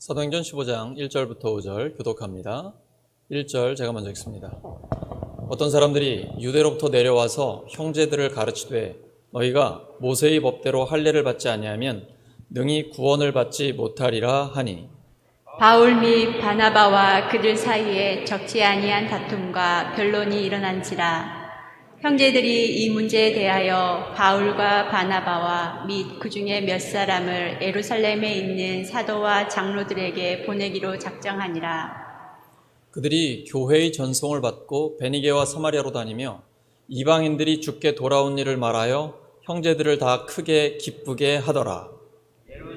사도행전 15장 1절부터 5절 교독합니다. 1절 제가 먼저 읽습니다. 어떤 사람들이 유대로부터 내려와서 형제들을 가르치되 너희가 모세의 법대로 할례를 받지 아니하면 능히 구원을 받지 못하리라 하니, 바울 및 바나바와 그들 사이에 적지 아니한 다툼과 변론이 일어난지라. 형제들이 이 문제에 대하여 바울과 바나바와 및 그 중에 몇 사람을 예루살렘에 있는 사도와 장로들에게 보내기로 작정하니라. 그들이 교회의 전송을 받고 베니게와 사마리아로 다니며 이방인들이 주께 돌아온 일을 말하여 형제들을 다 크게 기쁘게 하더라.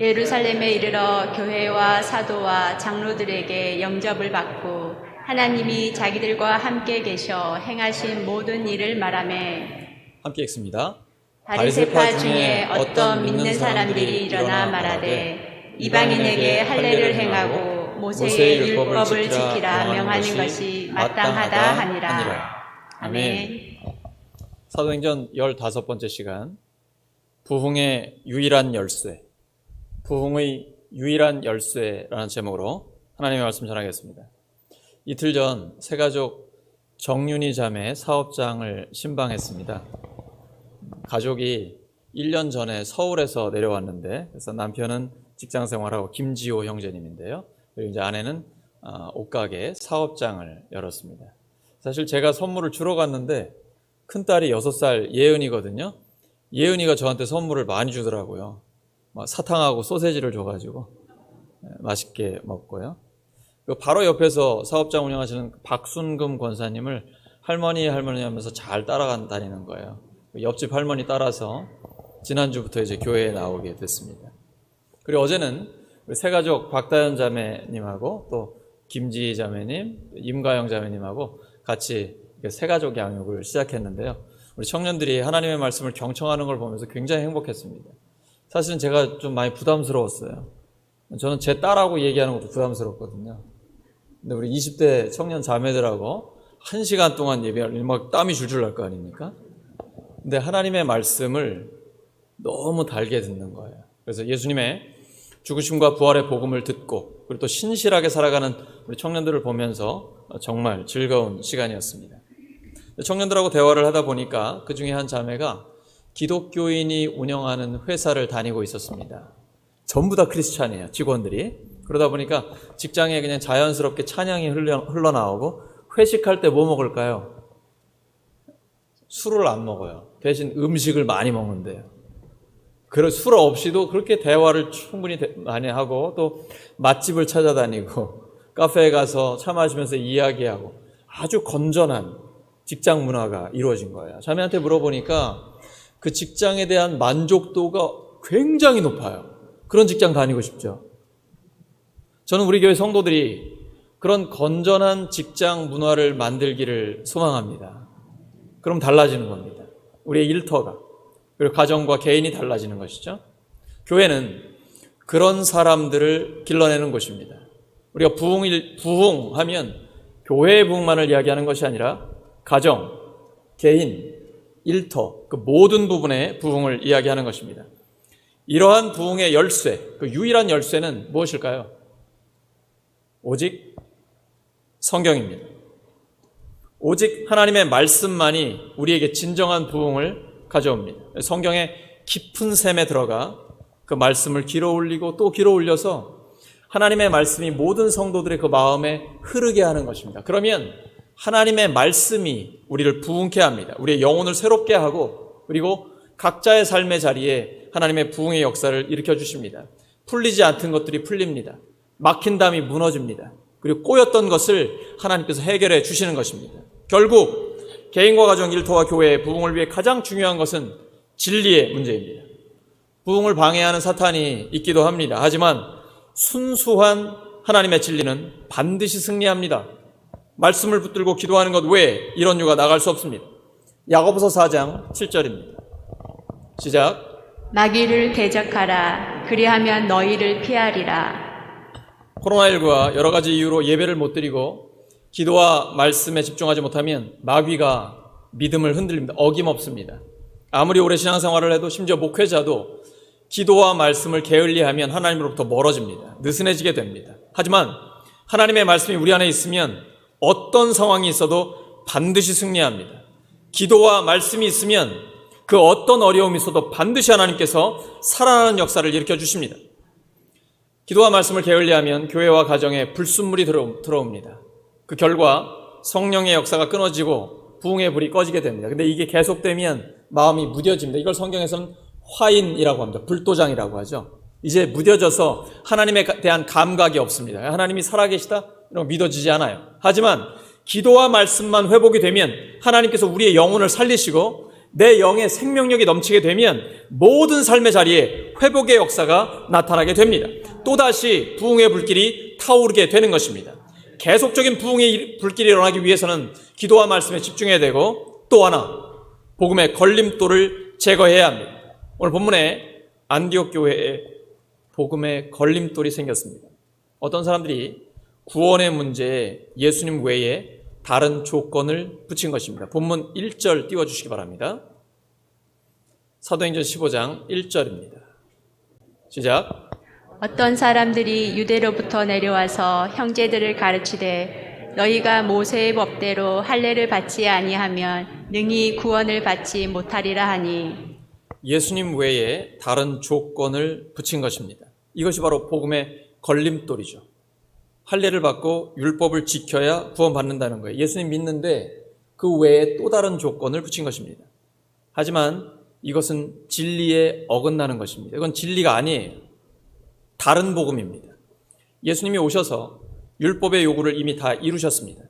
예루살렘에 이르러 교회와 사도와 장로들에게 영접을 받고 하나님이 자기들과 함께 계셔 행하신 모든 일을 말하매, 함께 읽습니다. 바리새파 중에 어떤 믿는 사람들이 일어나 말하되 이방인에게 할례를 행하고 모세의 율법을 지키라 명하는 것이 마땅하다 하니라. 아멘. 사도행전 15번째 시간, 부흥의 유일한 열쇠, 부흥의 유일한 열쇠라는 제목으로 하나님의 말씀 전하겠습니다. 이틀 전 새가족 정윤희 자매 사업장을 신방했습니다. 가족이 1년 전에 서울에서 내려왔는데, 그래서 남편은 직장 생활하고 김지호 형제님인데요. 그리고 이제 아내는 옷가게 사업장을 열었습니다. 사실 제가 선물을 주러 갔는데 큰딸이 6살 예은이거든요. 예은이가 저한테 선물을 많이 주더라고요. 사탕하고 소세지를 줘가지고 맛있게 먹고요. 바로 옆에서 사업장 운영하시는 박순금 권사님을 할머니 하면서 잘 따라다니는 거예요. 옆집 할머니 따라서 지난주부터 이제 교회에 나오게 됐습니다. 그리고 어제는 우리 새가족 박다현 자매님하고 또 김지희 자매님, 임가영 자매님하고 같이 새가족 양육을 시작했는데요. 우리 청년들이 하나님의 말씀을 경청하는 걸 보면서 굉장히 행복했습니다. 사실은 제가 좀 많이 부담스러웠어요. 저는 제 딸하고 얘기하는 것도 부담스럽거든요. 근데 우리 20대 청년 자매들하고 1시간 동안 예배하면 막 땀이 줄줄 날 거 아닙니까? 근데 하나님의 말씀을 너무 달게 듣는 거예요. 그래서 예수님의 죽으심과 부활의 복음을 듣고 그리고 또 신실하게 살아가는 우리 청년들을 보면서 정말 즐거운 시간이었습니다. 청년들하고 대화를 하다 보니까 그 중에 한 자매가 기독교인이 운영하는 회사를 다니고 있었습니다. 전부 다 크리스찬이에요, 직원들이. 그러다 보니까 직장에 그냥 자연스럽게 찬양이 흘러나오고 회식할 때 뭐 먹을까요? 술을 안 먹어요. 대신 음식을 많이 먹는데요. 술 없이도 그렇게 대화를 충분히 많이 하고 또 맛집을 찾아다니고 카페에 가서 차 마시면서 이야기하고 아주 건전한 직장 문화가 이루어진 거예요. 자매한테 물어보니까 그 직장에 대한 만족도가 굉장히 높아요. 그런 직장 다니고 싶죠. 저는 우리 교회 성도들이 그런 건전한 직장 문화를 만들기를 소망합니다. 그럼 달라지는 겁니다. 우리의 일터가, 그리고 가정과 개인이 달라지는 것이죠. 교회는 그런 사람들을 길러내는 곳입니다. 우리가 부흥하면 교회의 부흥만을 이야기하는 것이 아니라 가정, 개인, 일터, 그 모든 부분의 부흥을 이야기하는 것입니다. 이러한 부흥의 열쇠, 그 유일한 열쇠는 무엇일까요? 오직 성경입니다. 오직 하나님의 말씀만이 우리에게 진정한 부흥을 가져옵니다. 성경의 깊은 샘에 들어가 그 말씀을 길어 올리고 또 길어 올려서 하나님의 말씀이 모든 성도들의 그 마음에 흐르게 하는 것입니다. 그러면 하나님의 말씀이 우리를 부흥케 합니다. 우리의 영혼을 새롭게 하고 그리고 각자의 삶의 자리에 하나님의 부흥의 역사를 일으켜 주십니다. 풀리지 않던 것들이 풀립니다. 막힌 담이 무너집니다. 그리고 꼬였던 것을 하나님께서 해결해 주시는 것입니다. 결국 개인과 가정, 일터와 교회의 부흥을 위해 가장 중요한 것은 진리의 문제입니다. 부흥을 방해하는 사탄이 있기도 합니다. 하지만 순수한 하나님의 진리는 반드시 승리합니다. 말씀을 붙들고 기도하는 것 외에 이런 유가 나갈 수 없습니다. 야고보서 4장 7절입니다. 시작. 마귀를 대적하라. 그리하면 너희를 피하리라. 코로나19와 여러 가지 이유로 예배를 못 드리고 기도와 말씀에 집중하지 못하면 마귀가 믿음을 흔들립니다. 어김없습니다. 아무리 오래 신앙생활을 해도 심지어 목회자도 기도와 말씀을 게을리하면 하나님으로부터 멀어집니다. 느슨해지게 됩니다. 하지만 하나님의 말씀이 우리 안에 있으면 어떤 상황이 있어도 반드시 승리합니다. 기도와 말씀이 있으면 그 어떤 어려움이 있어도 반드시 하나님께서 살아나는 역사를 일으켜 주십니다. 기도와 말씀을 게을리하면 교회와 가정에 불순물이 들어옵니다. 그 결과 성령의 역사가 끊어지고 부흥의 불이 꺼지게 됩니다. 근데 이게 계속되면 마음이 무뎌집니다. 이걸 성경에서는 화인이라고 합니다. 불도장이라고 하죠. 이제 무뎌져서 하나님에 대한 감각이 없습니다. 하나님이 살아계시다? 이런 거 믿어지지 않아요. 하지만 기도와 말씀만 회복이 되면 하나님께서 우리의 영혼을 살리시고 내 영의 생명력이 넘치게 되면 모든 삶의 자리에 회복의 역사가 나타나게 됩니다. 또다시 부흥의 불길이 타오르게 되는 것입니다. 계속적인 부흥의 불길이 일어나기 위해서는 기도와 말씀에 집중해야 되고 또 하나 복음의 걸림돌을 제거해야 합니다. 오늘 본문에 안디옥 교회에 복음의 걸림돌이 생겼습니다. 어떤 사람들이 구원의 문제에 예수님 외에 다른 조건을 붙인 것입니다. 본문 1절 띄워주시기 바랍니다. 사도행전 15장 1절입니다. 시작. 어떤 사람들이 유대로부터 내려와서 형제들을 가르치되 너희가 모세의 법대로 할례를 받지 아니하면 능히 구원을 받지 못하리라 하니 예수님 외에 다른 조건을 붙인 것입니다. 이것이 바로 복음의 걸림돌이죠. 할례를 받고 율법을 지켜야 구원받는다는 거예요. 예수님 믿는데 그 외에 또 다른 조건을 붙인 것입니다. 하지만 이것은 진리에 어긋나는 것입니다. 이건 진리가 아니에요. 다른 복음입니다. 예수님이 오셔서 율법의 요구를 이미 다 이루셨습니다.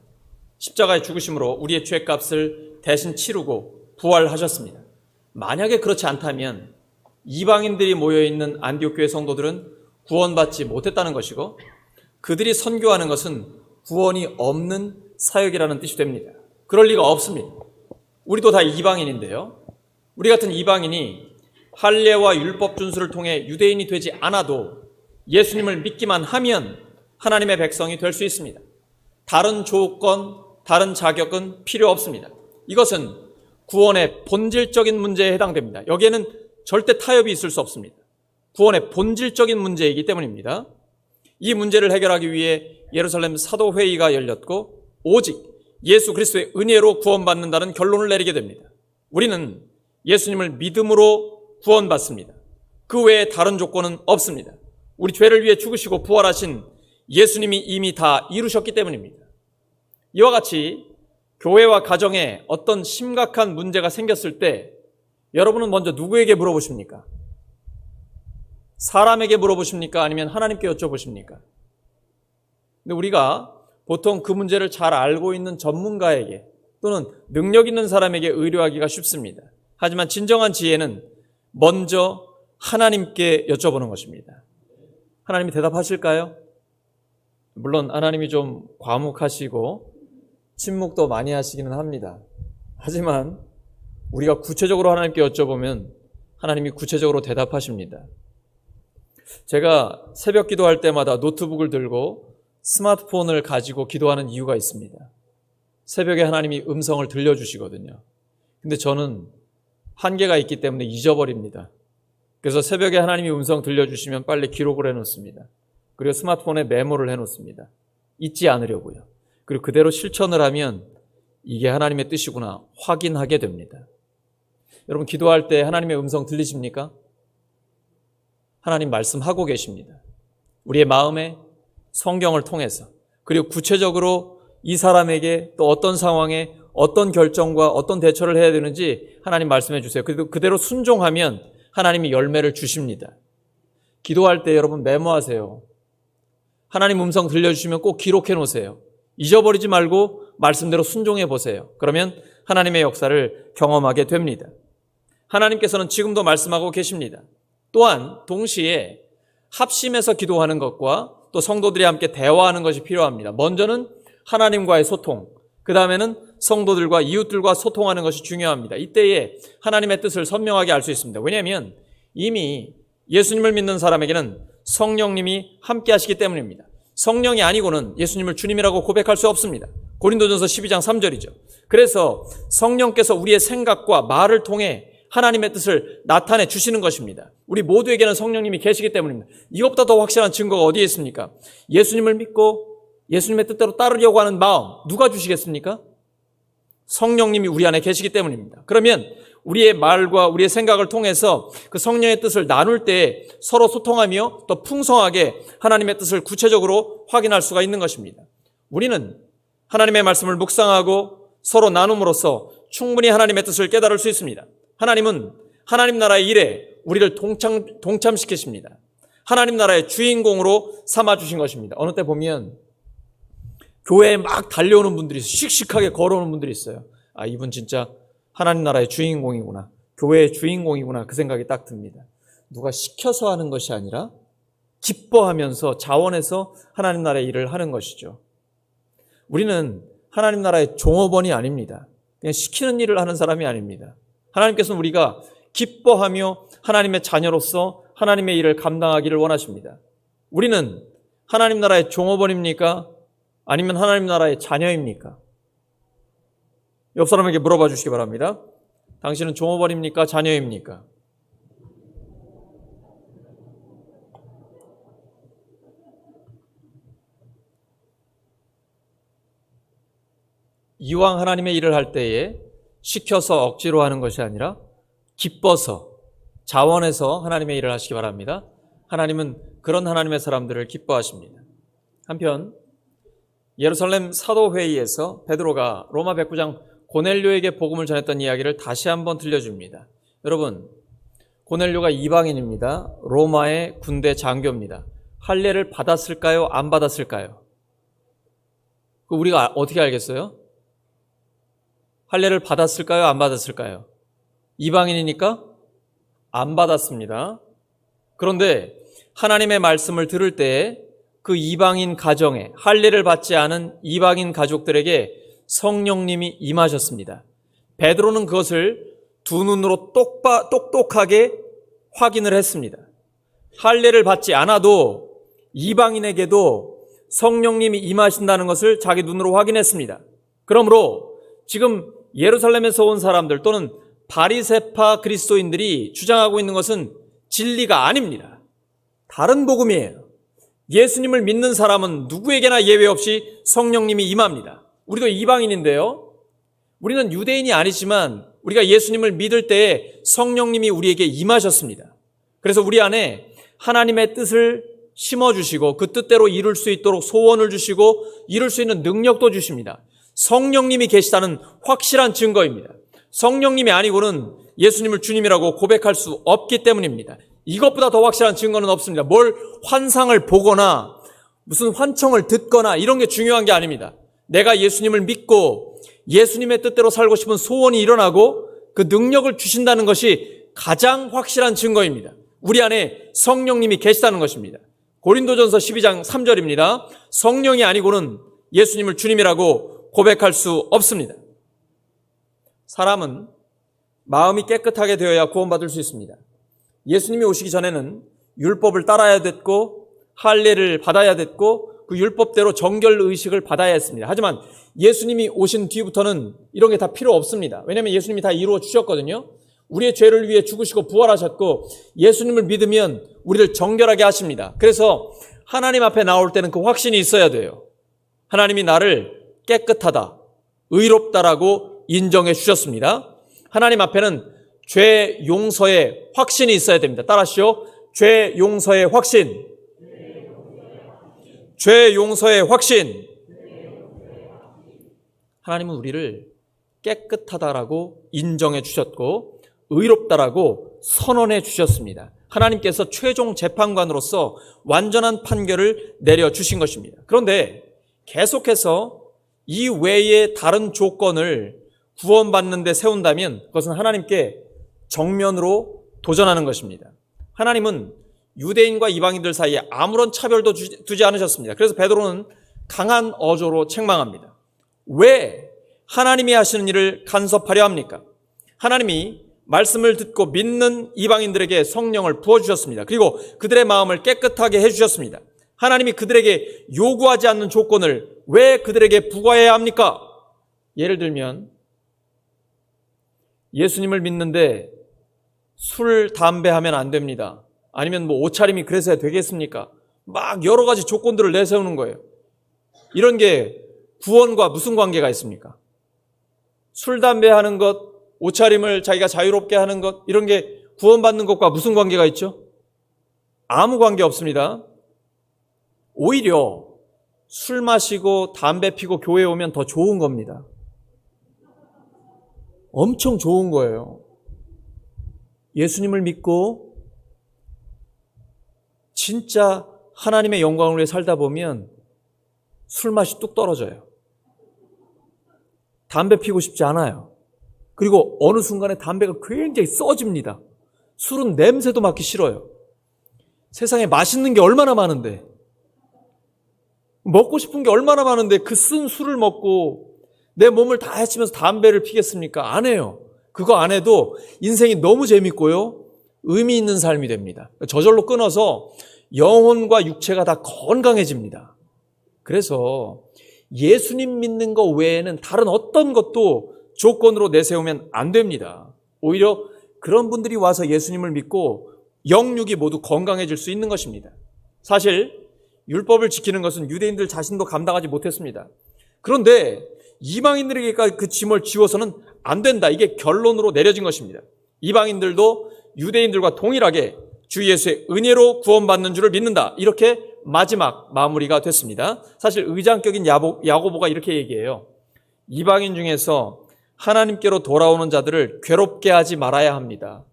십자가의 죽으심으로 우리의 죄값을 대신 치르고 부활하셨습니다. 만약에 그렇지 않다면 이방인들이 모여있는 안디옥 교회 성도들은 구원받지 못했다는 것이고 그들이 선교하는 것은 구원이 없는 사역이라는 뜻이 됩니다. 그럴 리가 없습니다. 우리도 다 이방인인데요. 우리 같은 이방인이 할례와 율법 준수를 통해 유대인이 되지 않아도 예수님을 믿기만 하면 하나님의 백성이 될 수 있습니다. 다른 조건, 다른 자격은 필요 없습니다. 이것은 구원의 본질적인 문제에 해당됩니다. 여기에는 절대 타협이 있을 수 없습니다. 구원의 본질적인 문제이기 때문입니다. 이 문제를 해결하기 위해 예루살렘 사도회의가 열렸고 오직 예수 그리스도의 은혜로 구원받는다는 결론을 내리게 됩니다. 우리는 예수님을 믿음으로 구원받습니다. 그 외에 다른 조건은 없습니다. 우리 죄를 위해 죽으시고 부활하신 예수님이 이미 다 이루셨기 때문입니다. 이와 같이 교회와 가정에 어떤 심각한 문제가 생겼을 때 여러분은 먼저 누구에게 물어보십니까? 사람에게 물어보십니까? 아니면 하나님께 여쭤보십니까? 근데 우리가 보통 그 문제를 잘 알고 있는 전문가에게 또는 능력 있는 사람에게 의뢰하기가 쉽습니다. 하지만 진정한 지혜는 먼저 하나님께 여쭤보는 것입니다. 하나님이 대답하실까요? 물론 하나님이 좀 과묵하시고 침묵도 많이 하시기는 합니다. 하지만 우리가 구체적으로 하나님께 여쭤보면 하나님이 구체적으로 대답하십니다. 제가 새벽 기도할 때마다 노트북을 들고 스마트폰을 가지고 기도하는 이유가 있습니다. 새벽에 하나님이 음성을 들려주시거든요. 근데 저는 한계가 있기 때문에 잊어버립니다. 그래서 새벽에 하나님이 음성 들려주시면 빨리 기록을 해놓습니다. 그리고 스마트폰에 메모를 해놓습니다. 잊지 않으려고요. 그리고 그대로 실천을 하면 이게 하나님의 뜻이구나 확인하게 됩니다. 여러분 기도할 때 하나님의 음성 들리십니까? 하나님 말씀하고 계십니다. 우리의 마음에 성경을 통해서 그리고 구체적으로 이 사람에게 또 어떤 상황에 어떤 결정과 어떤 대처를 해야 되는지 하나님 말씀해 주세요. 그래도 그대로 순종하면 하나님이 열매를 주십니다. 기도할 때 여러분 메모하세요. 하나님 음성 들려주시면 꼭 기록해 놓으세요. 잊어버리지 말고 말씀대로 순종해 보세요. 그러면 하나님의 역사를 경험하게 됩니다. 하나님께서는 지금도 말씀하고 계십니다. 또한 동시에 합심해서 기도하는 것과 또 성도들이 함께 대화하는 것이 필요합니다. 먼저는 하나님과의 소통, 그 다음에는 성도들과 이웃들과 소통하는 것이 중요합니다. 이때에 하나님의 뜻을 선명하게 알 수 있습니다. 왜냐하면 이미 예수님을 믿는 사람에게는 성령님이 함께 하시기 때문입니다. 성령이 아니고는 예수님을 주님이라고 고백할 수 없습니다. 고린도전서 12장 3절이죠. 그래서 성령께서 우리의 생각과 말을 통해 하나님의 뜻을 나타내 주시는 것입니다. 우리 모두에게는 성령님이 계시기 때문입니다. 이것보다 더 확실한 증거가 어디에 있습니까? 예수님을 믿고 예수님의 뜻대로 따르려고 하는 마음 누가 주시겠습니까? 성령님이 우리 안에 계시기 때문입니다. 그러면 우리의 말과 우리의 생각을 통해서 그 성령의 뜻을 나눌 때 서로 소통하며 더 풍성하게 하나님의 뜻을 구체적으로 확인할 수가 있는 것입니다. 우리는 하나님의 말씀을 묵상하고 서로 나눔으로써 충분히 하나님의 뜻을 깨달을 수 있습니다. 하나님은 하나님 나라의 일에 우리를 동참시키십니다. 하나님 나라의 주인공으로 삼아주신 것입니다. 어느 때 보면 교회에 막 달려오는 분들이 있어요. 씩씩하게 걸어오는 분들이 있어요. 아, 이분 진짜 하나님 나라의 주인공이구나. 교회의 주인공이구나. 그 생각이 딱 듭니다. 누가 시켜서 하는 것이 아니라 기뻐하면서 자원해서 하나님 나라의 일을 하는 것이죠. 우리는 하나님 나라의 종업원이 아닙니다. 그냥 시키는 일을 하는 사람이 아닙니다. 하나님께서는 우리가 기뻐하며 하나님의 자녀로서 하나님의 일을 감당하기를 원하십니다. 우리는 하나님 나라의 종업원입니까? 아니면 하나님 나라의 자녀입니까? 옆 사람에게 물어봐 주시기 바랍니다. 당신은 종업원입니까? 자녀입니까? 이왕 하나님의 일을 할 때에 시켜서 억지로 하는 것이 아니라 기뻐서 자원해서 하나님의 일을 하시기 바랍니다. 하나님은 그런 하나님의 사람들을 기뻐하십니다. 한편 예루살렘 사도회의에서 베드로가 로마 백부장 고넬료에게 복음을 전했던 이야기를 다시 한번 들려줍니다. 여러분, 고넬료가 이방인입니다. 로마의 군대 장교입니다. 할례를 받았을까요? 안 받았을까요? 우리가 어떻게 알겠어요? 할례를 받았을까요? 안 받았을까요? 이방인이니까 안 받았습니다. 그런데 하나님의 말씀을 들을 때 그 이방인 가정에 할례를 받지 않은 이방인 가족들에게 성령님이 임하셨습니다. 베드로는 그것을 두 눈으로 똑똑하게 확인을 했습니다. 할례를 받지 않아도 이방인에게도 성령님이 임하신다는 것을 자기 눈으로 확인했습니다. 그러므로 지금 예루살렘에서 온 사람들 또는 바리새파 그리스도인들이 주장하고 있는 것은 진리가 아닙니다. 다른 복음이에요. 예수님을 믿는 사람은 누구에게나 예외 없이 성령님이 임합니다. 우리도 이방인인데요. 우리는 유대인이 아니지만 우리가 예수님을 믿을 때에 성령님이 우리에게 임하셨습니다. 그래서 우리 안에 하나님의 뜻을 심어주시고 그 뜻대로 이룰 수 있도록 소원을 주시고 이룰 수 있는 능력도 주십니다. 성령님이 계시다는 확실한 증거입니다. 성령님이 아니고는 예수님을 주님이라고 고백할 수 없기 때문입니다. 이것보다 더 확실한 증거는 없습니다. 뭘 환상을 보거나 무슨 환청을 듣거나 이런 게 중요한 게 아닙니다. 내가 예수님을 믿고 예수님의 뜻대로 살고 싶은 소원이 일어나고 그 능력을 주신다는 것이 가장 확실한 증거입니다. 우리 안에 성령님이 계시다는 것입니다. 고린도전서 12장 3절입니다. 성령이 아니고는 예수님을 주님이라고 고백할 수 없습니다. 사람은 마음이 깨끗하게 되어야 구원받을 수 있습니다. 예수님이 오시기 전에는 율법을 따라야 됐고 할례를 받아야 됐고 그 율법대로 정결의식을 받아야 했습니다. 하지만 예수님이 오신 뒤부터는 이런 게 다 필요 없습니다. 왜냐하면 예수님이 다 이루어 주셨거든요. 우리의 죄를 위해 죽으시고 부활하셨고 예수님을 믿으면 우리를 정결하게 하십니다. 그래서 하나님 앞에 나올 때는 그 확신이 있어야 돼요. 하나님이 나를 깨끗하다, 의롭다라고 인정해 주셨습니다. 하나님 앞에는 죄 용서의 확신이 있어야 됩니다. 따라하시오. 죄 용서의 확신. 죄 용서의 확신. 하나님은 우리를 깨끗하다라고 인정해 주셨고 의롭다라고 선언해 주셨습니다. 하나님께서 최종 재판관으로서 완전한 판결을 내려주신 것입니다. 그런데 계속해서 이 외에 다른 조건을 구원받는 데 세운다면 그것은 하나님께 정면으로 도전하는 것입니다. 하나님은 유대인과 이방인들 사이에 아무런 차별도 두지 않으셨습니다. 그래서 베드로는 강한 어조로 책망합니다. 왜 하나님이 하시는 일을 간섭하려 합니까? 하나님이 말씀을 듣고 믿는 이방인들에게 성령을 부어주셨습니다. 그리고 그들의 마음을 깨끗하게 해주셨습니다. 하나님이 그들에게 요구하지 않는 조건을 왜 그들에게 부과해야 합니까? 예를 들면 예수님을 믿는데 술, 담배 하면 안 됩니다. 아니면 뭐 옷차림이 그래서야 되겠습니까? 막 여러 가지 조건들을 내세우는 거예요. 이런 게 구원과 무슨 관계가 있습니까? 술, 담배 하는 것, 옷차림을 자기가 자유롭게 하는 것, 이런 게 구원받는 것과 무슨 관계가 있죠? 아무 관계 없습니다. 오히려 술 마시고 담배 피고 교회에 오면 더 좋은 겁니다. 엄청 좋은 거예요. 예수님을 믿고 진짜 하나님의 영광을 위해 살다 보면 술 맛이 뚝 떨어져요. 담배 피고 싶지 않아요. 그리고 어느 순간에 담배가 굉장히 써집니다. 술은 냄새도 맡기 싫어요. 세상에 맛있는 게 얼마나 많은데, 먹고 싶은 게 얼마나 많은데 그 쓴 술을 먹고 내 몸을 다 해치면서 담배를 피겠습니까? 안 해요. 그거 안 해도 인생이 너무 재밌고요, 의미 있는 삶이 됩니다. 저절로 끊어서 영혼과 육체가 다 건강해집니다. 그래서 예수님 믿는 것 외에는 다른 어떤 것도 조건으로 내세우면 안 됩니다. 오히려 그런 분들이 와서 예수님을 믿고 영육이 모두 건강해질 수 있는 것입니다. 사실 율법을 지키는 것은 유대인들 자신도 감당하지 못했습니다. 그런데 이방인들에게까지 그 짐을 지워서는 안 된다. 이게 결론으로 내려진 것입니다. 이방인들도 유대인들과 동일하게 주 예수의 은혜로 구원받는 줄을 믿는다. 이렇게 마지막 마무리가 됐습니다. 사실 의장격인 야고보가 이렇게 얘기해요. 이방인 중에서 하나님께로 돌아오는 자들을 괴롭게 하지 말아야 합니다.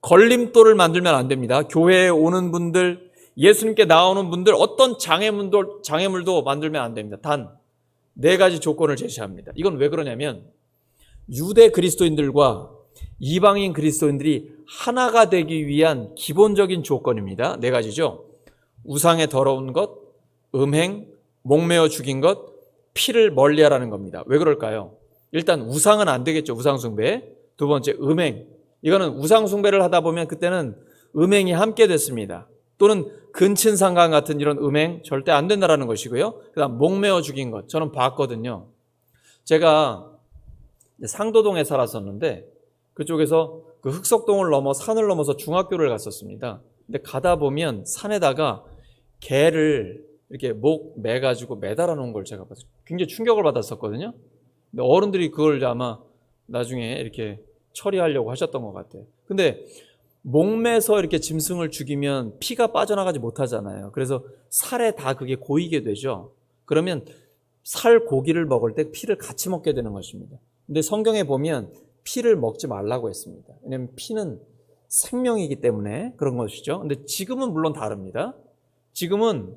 걸림돌을 만들면 안 됩니다. 교회에 오는 분들, 예수님께 나오는 분들 어떤 장애물도 만들면 안 됩니다. 단 4가지 조건을 제시합니다. 이건 왜 그러냐면 유대 그리스도인들과 이방인 그리스도인들이 하나가 되기 위한 기본적인 조건입니다. 4가지죠. 우상의 더러운 것, 음행, 목매어 죽인 것, 피를 멀리하라는 겁니다. 왜 그럴까요? 일단 우상은 안 되겠죠. 우상숭배. 2번째 음행. 이거는 우상숭배를 하다 보면 그때는 음행이 함께 됐습니다. 또는 근친상간 같은 이런 음행 절대 안 된다라는 것이고요. 그다음 목매어 죽인 것. 저는 봤거든요. 제가 상도동에 살았었는데 그쪽에서 그 흑석동을 넘어 산을 넘어서 중학교를 갔었습니다. 근데 가다 보면 산에다가 개를 이렇게 목 매가지고 매달아 놓은 걸 제가 봤어요. 굉장히 충격을 받았었거든요. 근데 어른들이 그걸 아마 나중에 이렇게 처리하려고 하셨던 것 같아요. 근데 목매서 이렇게 짐승을 죽이면 피가 빠져나가지 못하잖아요. 그래서 살에 다 그게 고이게 되죠. 그러면 살 고기를 먹을 때 피를 같이 먹게 되는 것입니다. 근데 성경에 보면 피를 먹지 말라고 했습니다. 왜냐하면 피는 생명이기 때문에 그런 것이죠. 근데 지금은 물론 다릅니다. 지금은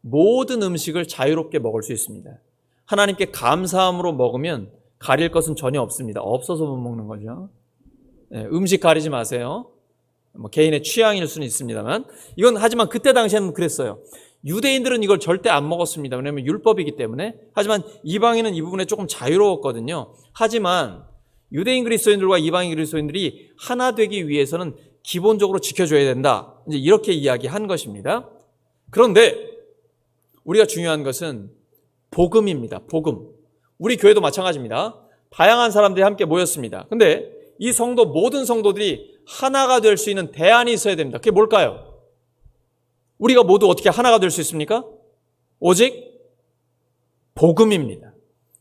모든 음식을 자유롭게 먹을 수 있습니다. 하나님께 감사함으로 먹으면 가릴 것은 전혀 없습니다. 없어서 못 먹는 거죠. 음식 가리지 마세요. 개인의 취향일 수는 있습니다만 이건 하지만 그때 당시에는 그랬어요. 유대인들은 이걸 절대 안 먹었습니다. 왜냐하면 율법이기 때문에. 하지만 이방인은 이 부분에 조금 자유로웠거든요. 하지만 유대인 그리스도인들과 이방인 그리스도인들이 하나 되기 위해서는 기본적으로 지켜줘야 된다. 이제 이렇게 이야기한 것입니다. 그런데 우리가 중요한 것은 복음입니다. 복음. 우리 교회도 마찬가지입니다. 다양한 사람들이 함께 모였습니다. 근데 이 성도, 모든 성도들이 하나가 될 수 있는 대안이 있어야 됩니다. 그게 뭘까요? 우리가 모두 어떻게 하나가 될 수 있습니까? 오직 복음입니다.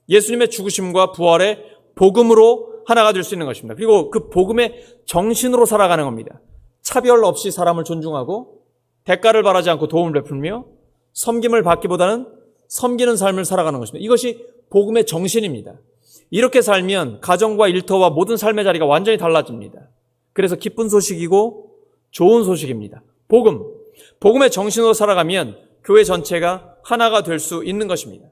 예수님의 죽으심과 부활의 복음으로 하나가 될 수 있는 것입니다. 그리고 그 복음의 정신으로 살아가는 겁니다. 차별 없이 사람을 존중하고 대가를 바라지 않고 도움을 베풀며 섬김을 받기보다는 섬기는 삶을 살아가는 것입니다. 이것이 복음의 정신입니다. 이렇게 살면 가정과 일터와 모든 삶의 자리가 완전히 달라집니다. 그래서 기쁜 소식이고 좋은 소식입니다. 복음. 복음의 정신으로 살아가면 교회 전체가 하나가 될 수 있는 것입니다.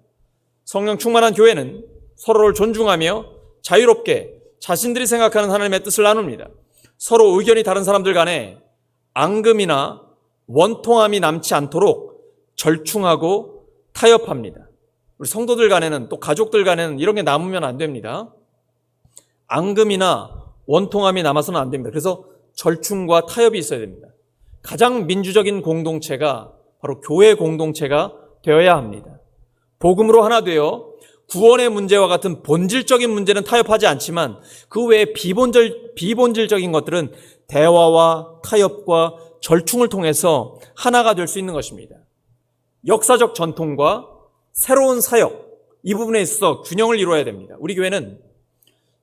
성령 충만한 교회는 서로를 존중하며 자유롭게 자신들이 생각하는 하나님의 뜻을 나눕니다. 서로 의견이 다른 사람들 간에 앙금이나 원통함이 남지 않도록 절충하고 타협합니다. 우리 성도들 간에는 또 가족들 간에는 이런 게 남으면 안 됩니다. 앙금이나 원통함이 남아서는 안 됩니다. 그래서 절충과 타협이 있어야 됩니다. 가장 민주적인 공동체가 바로 교회 공동체가 되어야 합니다. 복음으로 하나 되어 구원의 문제와 같은 본질적인 문제는 타협하지 않지만 그 외에 비본질적인 것들은 대화와 타협과 절충을 통해서 하나가 될 수 있는 것입니다. 역사적 전통과 새로운 사역, 이 부분에 있어서 균형을 이루어야 됩니다. 우리 교회는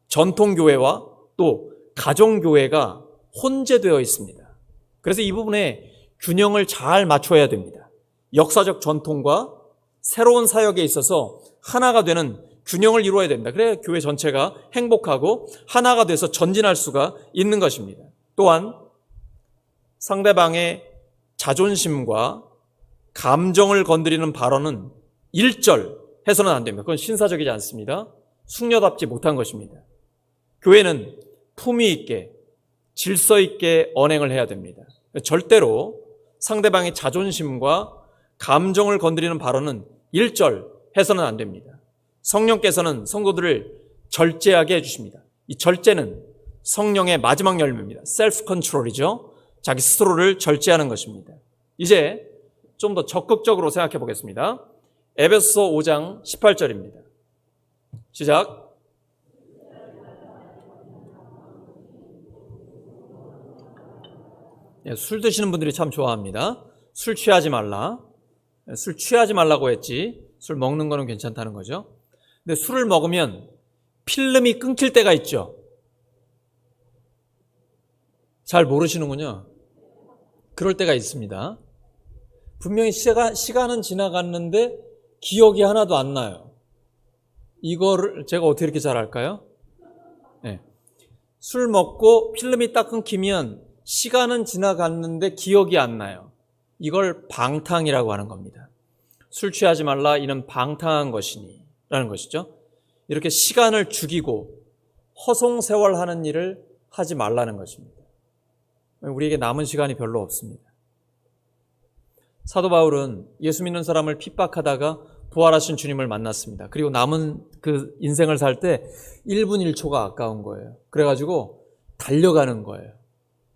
전통교회와 또 가정교회가 혼재되어 있습니다. 그래서 이 부분에 균형을 잘 맞춰야 됩니다. 역사적 전통과 새로운 사역에 있어서 하나가 되는 균형을 이루어야 됩니다. 그래야 교회 전체가 행복하고 하나가 돼서 전진할 수가 있는 것입니다. 또한 상대방의 자존심과 감정을 건드리는 발언은 일절해서는 안 됩니다. 그건 신사적이지 않습니다. 숙녀답지 못한 것입니다. 교회는 품위 있게 질서 있게 언행을 해야 됩니다. 절대로 상대방의 자존심과 감정을 건드리는 발언은 일절해서는 안 됩니다. 성령께서는 성도들을 절제하게 해주십니다. 이 절제는 성령의 마지막 열매입니다. 셀프 컨트롤이죠. 자기 스스로를 절제하는 것입니다. 이제 좀 더 적극적으로 생각해 보겠습니다. 에베소서 5장 18절입니다. 시작. 술 드시는 분들이 참 좋아합니다. 술 취하지 말라. 술 취하지 말라고 했지 술 먹는 거는 괜찮다는 거죠. 근데 술을 먹으면 필름이 끊길 때가 있죠. 잘 모르시는군요. 그럴 때가 있습니다. 분명히 시간은 지나갔는데 기억이 하나도 안 나요. 이거를 제가 어떻게 이렇게 잘 알까요? 네. 술 먹고 필름이 딱 끊기면 시간은 지나갔는데 기억이 안 나요. 이걸 방탕이라고 하는 겁니다. 술 취하지 말라 이는 방탕한 것이니 라는 것이죠. 이렇게 시간을 죽이고 허송세월하는 일을 하지 말라는 것입니다. 우리에게 남은 시간이 별로 없습니다. 사도 바울은 예수 믿는 사람을 핍박하다가 부활하신 주님을 만났습니다. 그리고 남은 그 인생을 살 때 1분 1초가 아까운 거예요. 그래가지고 달려가는 거예요.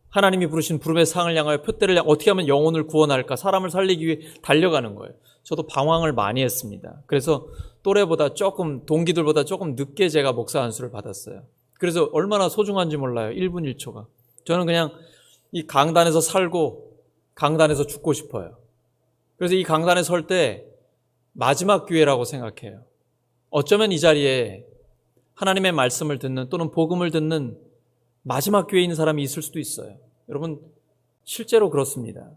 하나님이 부르신 부름의 상을 향하여 표대를 어떻게 하면 영혼을 구원할까, 사람을 살리기 위해 달려가는 거예요. 저도 방황을 많이 했습니다. 그래서 또래보다 조금, 동기들보다 조금 늦게 제가 목사 안수를 받았어요. 그래서 얼마나 소중한지 몰라요. 1분 1초가. 저는 그냥 이 강단에서 살고 강단에서 죽고 싶어요. 그래서 이 강단에 설 때 마지막 기회라고 생각해요. 어쩌면 이 자리에 하나님의 말씀을 듣는 또는 복음을 듣는 마지막 기회에 있는 사람이 있을 수도 있어요. 여러분 실제로 그렇습니다.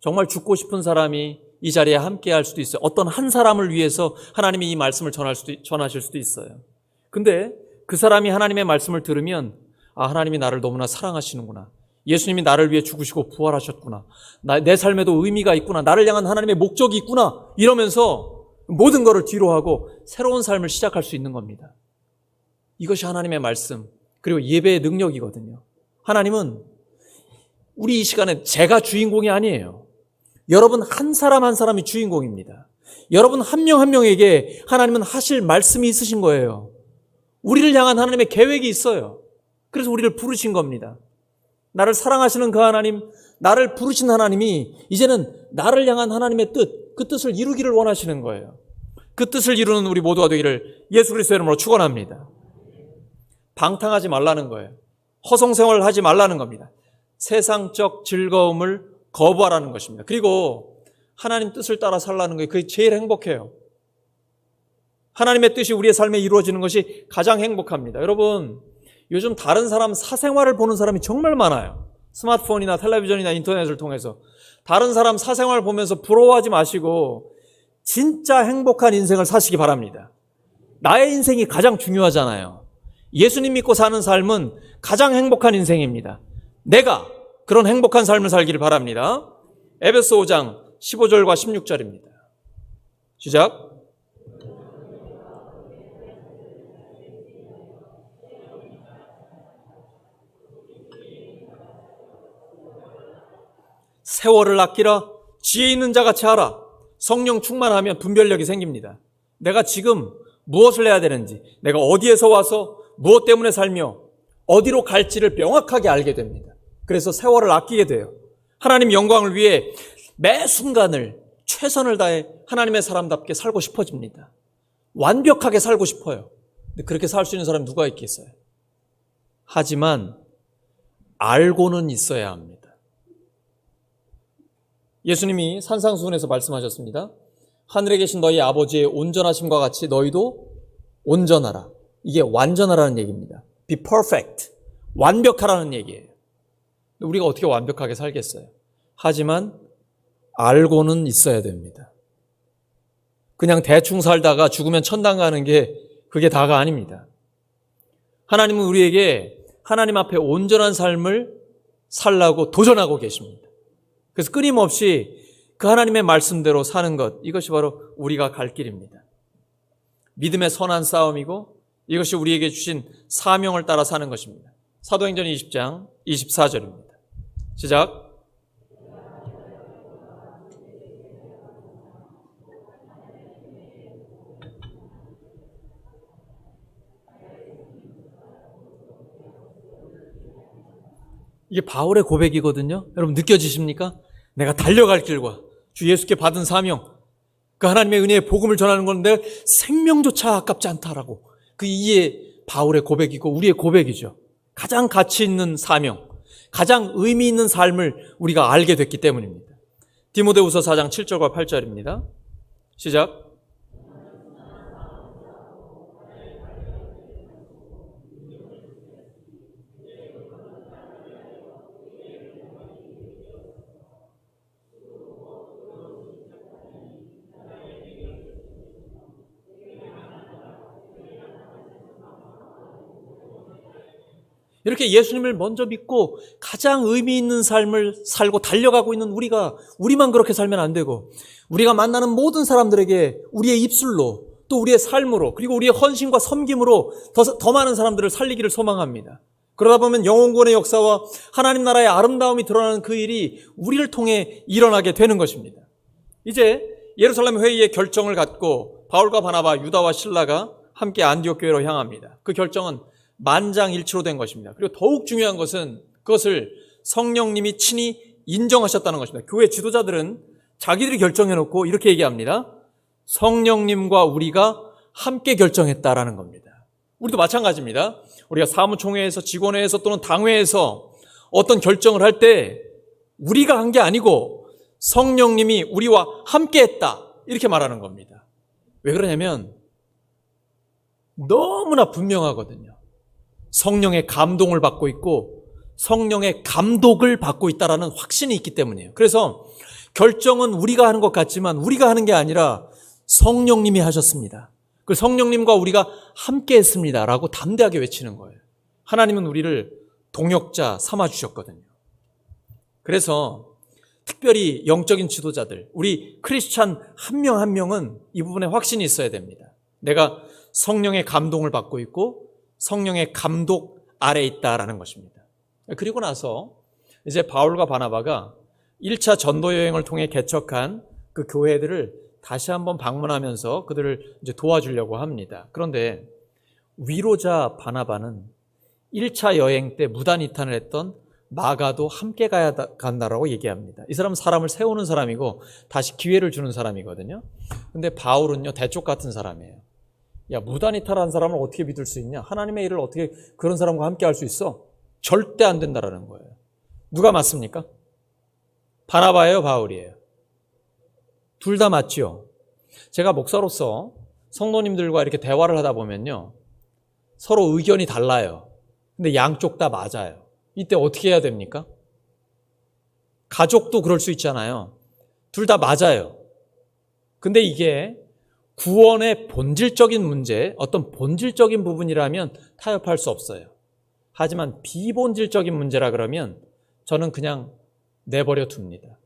정말 죽고 싶은 사람이 이 자리에 함께 할 수도 있어요. 어떤 한 사람을 위해서 하나님이 이 말씀을 전하실 수도 있어요. 근데 그 사람이 하나님의 말씀을 들으면 하나님이 나를 너무나 사랑하시는구나. 예수님이 나를 위해 죽으시고 부활하셨구나. 내 삶에도 의미가 있구나. 나를 향한 하나님의 목적이 있구나. 이러면서 모든 것을 뒤로 하고 새로운 삶을 시작할 수 있는 겁니다. 이것이 하나님의 말씀 그리고 예배의 능력이거든요. 하나님은 우리 이 시간에 제가 주인공이 아니에요. 여러분 한 사람 한 사람이 주인공입니다. 여러분 한 명 한 명에게 하나님은 하실 말씀이 있으신 거예요. 우리를 향한 하나님의 계획이 있어요. 그래서 우리를 부르신 겁니다. 나를 사랑하시는 그 하나님, 나를 부르신 하나님이 이제는 나를 향한 하나님의 뜻, 그 뜻을 이루기를 원하시는 거예요. 그 뜻을 이루는 우리 모두가 되기를 예수 그리스도의 이름으로 축원합니다. 방탕하지 말라는 거예요. 허송생활을 하지 말라는 겁니다. 세상적 즐거움을 거부하라는 것입니다. 그리고 하나님 뜻을 따라 살라는 거예요. 그게 제일 행복해요. 하나님의 뜻이 우리의 삶에 이루어지는 것이 가장 행복합니다. 여러분 요즘 다른 사람 사생활을 보는 사람이 정말 많아요. 스마트폰이나 텔레비전이나 인터넷을 통해서 다른 사람 사생활을 보면서 부러워하지 마시고 진짜 행복한 인생을 사시기 바랍니다. 나의 인생이 가장 중요하잖아요. 예수님 믿고 사는 삶은 가장 행복한 인생입니다. 내가 그런 행복한 삶을 살기를 바랍니다. 에베소 5장 15절과 16절입니다. 시작. 세월을 아끼라 지혜 있는 자같이 하라. 성령 충만하면 분별력이 생깁니다. 내가 지금 무엇을 해야 되는지, 내가 어디에서 와서 무엇 때문에 살며 어디로 갈지를 명확하게 알게 됩니다. 그래서 세월을 아끼게 돼요. 하나님 영광을 위해 매 순간을 최선을 다해 하나님의 사람답게 살고 싶어집니다. 완벽하게 살고 싶어요. 근데 그렇게 살 수 있는 사람이 누가 있겠어요? 하지만 알고는 있어야 합니다. 예수님이 산상수훈에서 말씀하셨습니다. 하늘에 계신 너희 아버지의 온전하심과 같이 너희도 온전하라. 이게 완전하라는 얘기입니다. Be perfect. 완벽하라는 얘기예요. 우리가 어떻게 완벽하게 살겠어요? 하지만 알고는 있어야 됩니다. 그냥 대충 살다가 죽으면 천당 가는 게 그게 다가 아닙니다. 하나님은 우리에게 하나님 앞에 온전한 삶을 살라고 도전하고 계십니다. 그래서 끊임없이 그 하나님의 말씀대로 사는 것, 이것이 바로 우리가 갈 길입니다. 믿음의 선한 싸움이고 이것이 우리에게 주신 사명을 따라 사는 것입니다. 사도행전 20장 24절입니다. 시작. 이게 바울의 고백이거든요. 여러분 느껴지십니까? 내가 달려갈 길과 주 예수께 받은 사명, 그 하나님의 은혜의 복음을 전하는 건데 생명조차 아깝지 않다라고. 이게 바울의 고백이고 우리의 고백이죠. 가장 가치 있는 사명, 가장 의미 있는 삶을 우리가 알게 됐기 때문입니다. 디모데후서 4장 7절과 8절입니다. 시작. 이렇게 예수님을 먼저 믿고 가장 의미 있는 삶을 살고 달려가고 있는 우리만 그렇게 살면 안 되고, 우리가 만나는 모든 사람들에게 우리의 입술로, 또 우리의 삶으로, 그리고 우리의 헌신과 섬김으로 더 많은 사람들을 살리기를 소망합니다. 그러다 보면 영혼구원의 역사와 하나님 나라의 아름다움이 드러나는 그 일이 우리를 통해 일어나게 되는 것입니다. 이제 예루살렘 회의의 결정을 갖고 바울과 바나바, 유다와 실라가 함께 안디옥 교회로 향합니다. 그 결정은 만장일치로 된 것입니다. 그리고 더욱 중요한 것은 그것을 성령님이 친히 인정하셨다는 것입니다. 교회 지도자들은 자기들이 결정해놓고 이렇게 얘기합니다. 성령님과 우리가 함께 결정했다라는 겁니다. 우리도 마찬가지입니다. 우리가 사무총회에서, 직원회에서 또는 당회에서 어떤 결정을 할 때 우리가 한 게 아니고 성령님이 우리와 함께 했다, 이렇게 말하는 겁니다. 왜 그러냐면 너무나 분명하거든요. 성령의 감동을 받고 있고 성령의 감독을 받고 있다라는 확신이 있기 때문이에요. 그래서 결정은 우리가 하는 것 같지만 우리가 하는 게 아니라 성령님이 하셨습니다. 그 성령님과 우리가 함께 했습니다 라고 담대하게 외치는 거예요. 하나님은 우리를 동역자 삼아주셨거든요. 그래서 특별히 영적인 지도자들, 우리 크리스찬 한 명 한 명은 이 부분에 확신이 있어야 됩니다. 내가 성령의 감동을 받고 있고 성령의 감독 아래에 있다라는 것입니다. 그리고 나서 이제 바울과 바나바가 1차 전도 여행을 통해 개척한 그 교회들을 다시 한번 방문하면서 그들을 이제 도와주려고 합니다. 그런데 위로자 바나바는 1차 여행 때 무단 이탄을 했던 마가도 함께 간다라고 얘기합니다. 이 사람은 사람을 세우는 사람이고 다시 기회를 주는 사람이거든요. 근데 바울은요, 대쪽 같은 사람이에요. 야, 무단 이탈한 사람을 어떻게 믿을 수 있냐? 하나님의 일을 어떻게 그런 사람과 함께 할 수 있어? 절대 안 된다라는 거예요. 누가 맞습니까? 바나바예요, 바울이에요? 둘 다 맞죠. 제가 목사로서 성도님들과 이렇게 대화를 하다 보면요, 서로 의견이 달라요. 근데 양쪽 다 맞아요. 이때 어떻게 해야 됩니까? 가족도 그럴 수 있잖아요. 둘 다 맞아요. 근데 이게 구원의 본질적인 문제, 어떤 본질적인 부분이라면 타협할 수 없어요. 하지만 비본질적인 문제라 그러면 저는 그냥 내버려 둡니다.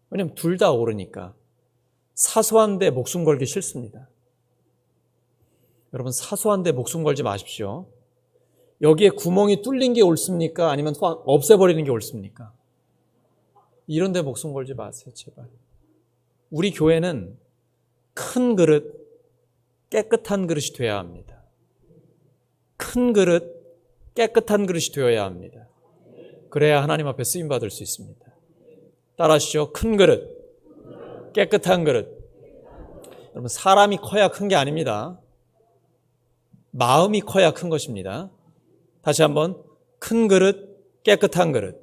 왜냐하면 둘 다 옳으니까. 사소한데 목숨 걸기 싫습니다. 여러분, 사소한데 목숨 걸지 마십시오. 여기에 구멍이 뚫린 게 옳습니까? 아니면 없애버리는 게 옳습니까? 이런 데 목숨 걸지 마세요, 제발. 우리 교회는 큰 그릇, 깨끗한 그릇이 되어야 합니다. 큰 그릇, 깨끗한 그릇이 되어야 합니다. 그래야 하나님 앞에 쓰임받을 수 있습니다. 따라하시죠. 큰 그릇, 깨끗한 그릇. 여러분, 사람이 커야 큰 게 아닙니다. 마음이 커야 큰 것입니다. 다시 한번, 큰 그릇, 깨끗한 그릇.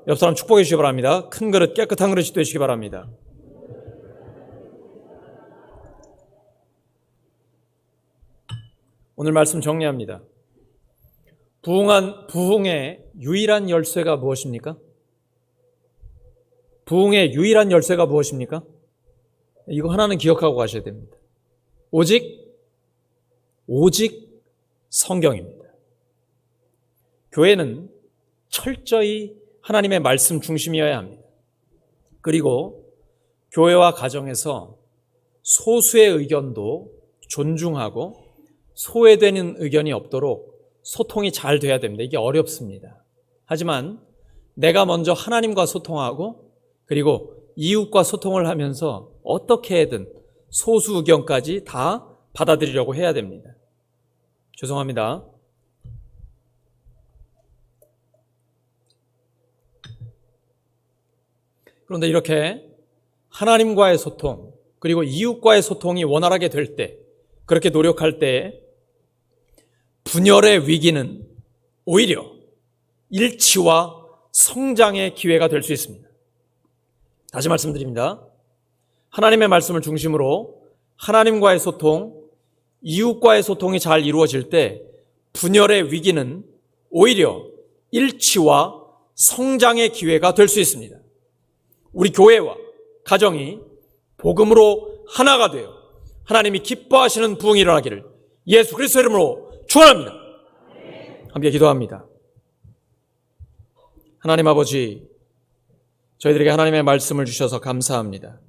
옆 사람 축복해 주시기 바랍니다. 큰 그릇, 깨끗한 그릇이 되시기 바랍니다. 오늘 말씀 정리합니다. 부흥의 유일한 열쇠가 무엇입니까? 부흥의 유일한 열쇠가 무엇입니까? 이거 하나는 기억하고 가셔야 됩니다. 오직 성경입니다. 교회는 철저히 하나님의 말씀 중심이어야 합니다. 그리고 교회와 가정에서 소수의 의견도 존중하고 소외되는 의견이 없도록 소통이 잘 돼야 됩니다. 이게 어렵습니다. 하지만 내가 먼저 하나님과 소통하고 그리고 이웃과 소통을 하면서 어떻게든 소수 의견까지 다 받아들이려고 해야 됩니다. 죄송합니다. 그런데 이렇게 하나님과의 소통 그리고 이웃과의 소통이 원활하게 될 때, 그렇게 노력할 때 분열의 위기는 오히려 일치와 성장의 기회가 될 수 있습니다. 다시 말씀드립니다. 하나님의 말씀을 중심으로 하나님과의 소통, 이웃과의 소통이 잘 이루어질 때 분열의 위기는 오히려 일치와 성장의 기회가 될 수 있습니다. 우리 교회와 가정이 복음으로 하나가 되어 하나님이 기뻐하시는 부흥이 일어나기를 예수 그리스도의 이름으로 축원합니다. 함께 기도합니다. 하나님 아버지, 저희들에게 하나님의 말씀을 주셔서 감사합니다.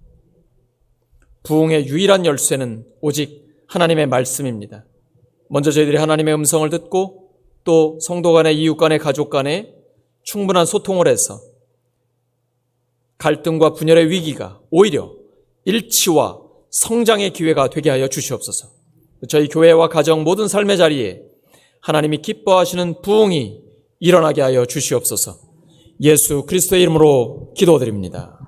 부흥의 유일한 열쇠는 오직 하나님의 말씀입니다. 먼저 저희들이 하나님의 음성을 듣고 또 성도 간에, 이웃 간에, 가족 간에 충분한 소통을 해서 갈등과 분열의 위기가 오히려 일치와 성장의 기회가 되게 하여 주시옵소서. 저희 교회와 가정 모든 삶의 자리에 하나님이 기뻐하시는 부흥이 일어나게 하여 주시옵소서. 예수 그리스도의 이름으로 기도드립니다.